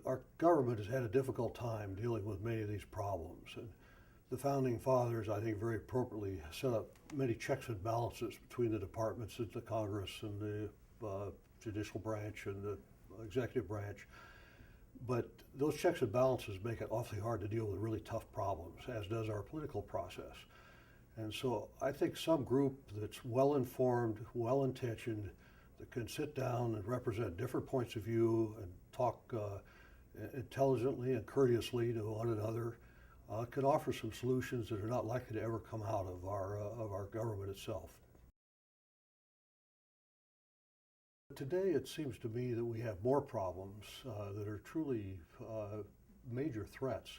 Our government has had a difficult time dealing with many of these problems. And the founding fathers, I think, very appropriately set up many checks and balances between the departments of the Congress and the judicial branch and the executive branch. But those checks and balances make it awfully hard to deal with really tough problems, as does our political process. And so I think some group that's well-informed, well-intentioned, that can sit down and represent different points of view and talk intelligently and courteously to one another could offer some solutions that are not likely to ever come out of our government itself. Today, it seems to me that we have more problems that are truly major threats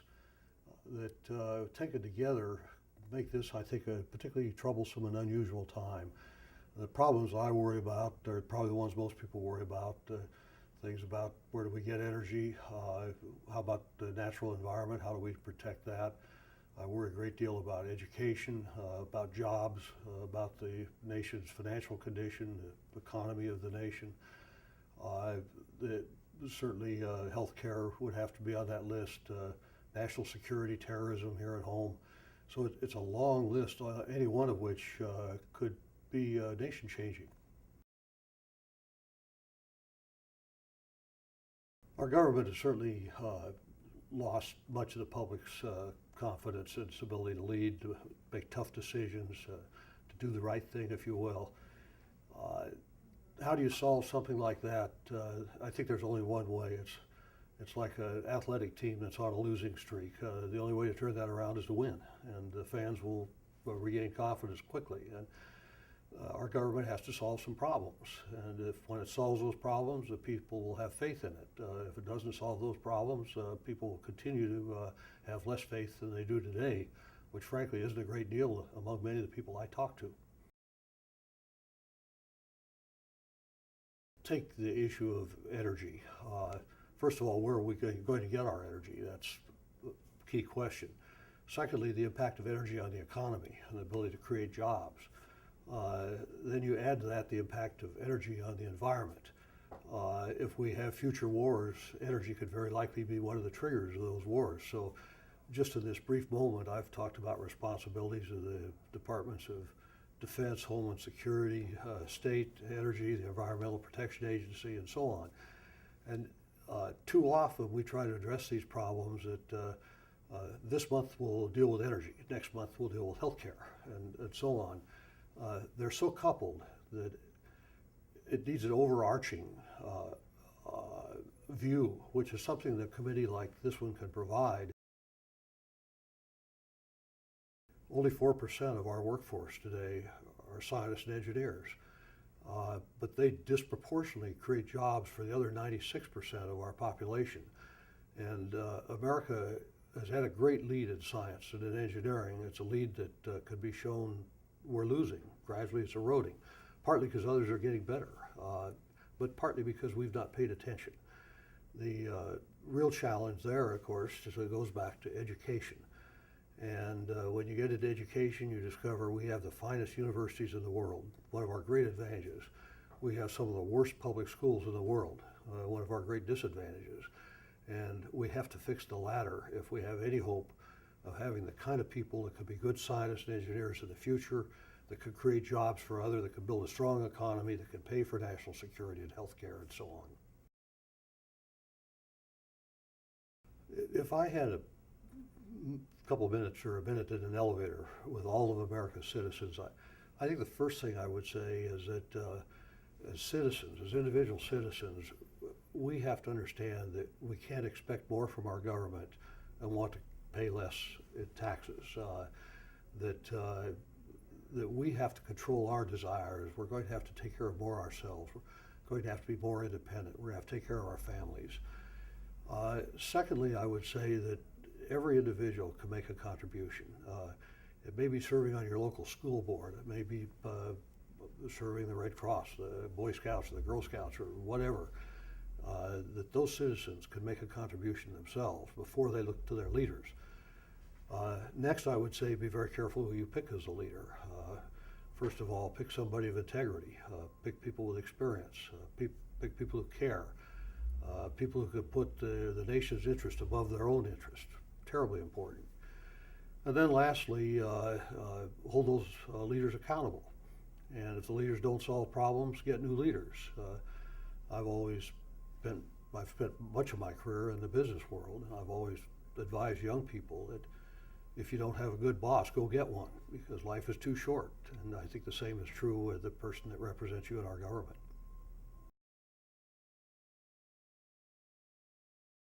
that, taken together, make this, I think, a particularly troublesome and unusual time. The problems I worry about are probably the ones most people worry about. Things about where do we get energy, how about the natural environment, how do we protect that. I worry a great deal about education, about jobs, about the nation's financial condition, the economy of the nation. Certainly healthcare would have to be on that list, national security, terrorism here at home. So it's a long list, any one of which could be nation changing. Our government has certainly lost much of the public's confidence in its ability to lead, to make tough decisions, to do the right thing, if you will. How do you solve something like that? I think there's only one way. It's like an athletic team that's on a losing streak. The only way to turn that around is to win, and the fans will regain confidence quickly. And our government has to solve some problems, and when it solves those problems, the people will have faith in it. If it doesn't solve those problems, people will continue to have less faith than they do today, which frankly isn't a great deal among many of the people I talk to. Take the issue of energy. First of all, where are we going to get our energy? That's a key question. Secondly, the impact of energy on the economy and the ability to create jobs. Then you add to that the impact of energy on the environment. If we have future wars, energy could very likely be one of the triggers of those wars. So just in this brief moment, I've talked about responsibilities of the Departments of Defense, Homeland Security, State, Energy, the Environmental Protection Agency, and so on. And too often we try to address these problems that this month we'll deal with energy, next month we'll deal with healthcare, and so on. They're so coupled that it needs an overarching view, which is something that a committee like this one can provide. Only 4% of our workforce today are scientists and engineers, but they disproportionately create jobs for the other 96% of our population. And America has had a great lead in science and in engineering. It's a lead that could be shown we're losing. Gradually it's eroding, partly because others are getting better, but partly because we've not paid attention. The real challenge there, of course, is it goes back to education. And when you get into education, you discover we have the finest universities in the world. One of our great advantages. We have some of the worst public schools in the world, one of our great disadvantages. And we have to fix the latter if we have any hope of having the kind of people that could be good scientists and engineers in the future, that could create jobs for others, that could build a strong economy, that can pay for national security and health care and so on. If I had a couple of minutes or a minute in an elevator with all of America's citizens, I think the first thing I would say is that as citizens, as individual citizens, we have to understand that we can't expect more from our government and want to pay less in taxes, that we have to control our desires. We're going to have to take care of more ourselves. We're going to have to be more independent. We're going to have to take care of our families. Secondly, I would say that every individual can make a contribution. It may be serving on your local school board. It may be serving the Red Cross, the Boy Scouts, or the Girl Scouts, or whatever. That those citizens can make a contribution themselves before they look to their leaders. Next, I would say be very careful who you pick as a leader. First of all, pick somebody of integrity. Pick people with experience. Pick people who care. People who could put the nation's interest above their own interest, terribly important. And then lastly, hold those leaders accountable. And if the leaders don't solve problems, get new leaders. I've spent much of my career in the business world, and I've always advised young people that if you don't have a good boss, go get one, because life is too short. And I think the same is true with the person that represents you in our government.